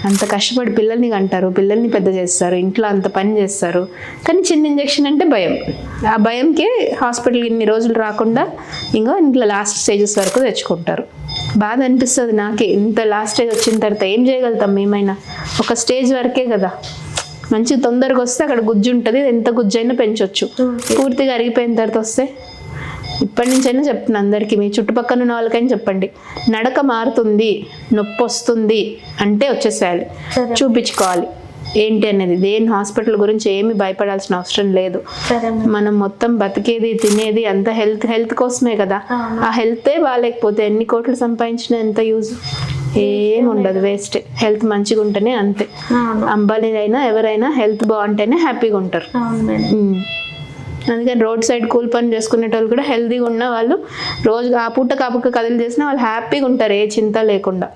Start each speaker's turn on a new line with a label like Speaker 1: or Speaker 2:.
Speaker 1: అంత కష్టపడి పిల్లల్ని కంటారు, పిల్లల్ని పెద్ద చేస్తారు, ఇంట్లో అంత పని చేస్తారు, కానీ చిన్న ఇంజెక్షన్ అంటే భయం. ఆ భయంకి హాస్పిటల్కి ఇన్ని రోజులు రాకుండా ఇంట్లో లాస్ట్ స్టేజెస్ వరకు తెచ్చుకుంటారు. బాధ అనిపిస్తుంది నాకే, ఇంత లాస్ట్ స్టేజ్ వచ్చిన తర్వాత ఏం చేయగలుగుతాం మేమైనా? ఒక స్టేజ్ వరకే కదా, మంచి తొందరగా వస్తే అక్కడ గుజ్జు ఉంటుంది, ఎంత గుజ్జు అయినా పెంచవచ్చు. పూర్తిగా అరిగిపోయిన తర్వాత వస్తే, ఇప్పటి నుంచైనా చెప్తున్నా అందరికీ, మీ చుట్టుపక్కల ఉన్న వాళ్ళకైనా చెప్పండి, నడక మారుతుంది, నొప్పి వస్తుంది అంటే వచ్చేసేయాలి, చూపించుకోవాలి ఏంటి అనేది. దేని హాస్పిటల్ గురించి ఏమి భయపడాల్సిన అవసరం లేదు. మనం మొత్తం బతికేది తినేది అంత హెల్త్ కోసమే కదా. ఆ హెల్తే బాగాలేకపోతే ఎన్ని కోట్లు సంపాదించినా ఎంత యూజ్? ఏం ఉండదు, వేస్ట్. హెల్త్ మంచిగా ఉంటేనే అంతే. అంబానీ అయినా ఎవరైనా హెల్త్ బాగుంటేనే హ్యాపీగా ఉంటారు. అందుకని రోడ్ సైడ్ కూల్ పని చేసుకునేటోళ్ళు కూడా హెల్తీగా ఉన్న వాళ్ళు రోజు ఆ పూట కాపుక కథలు చేసినా వాళ్ళు హ్యాపీగా ఉంటారు, ఏ చింత లేకుండా.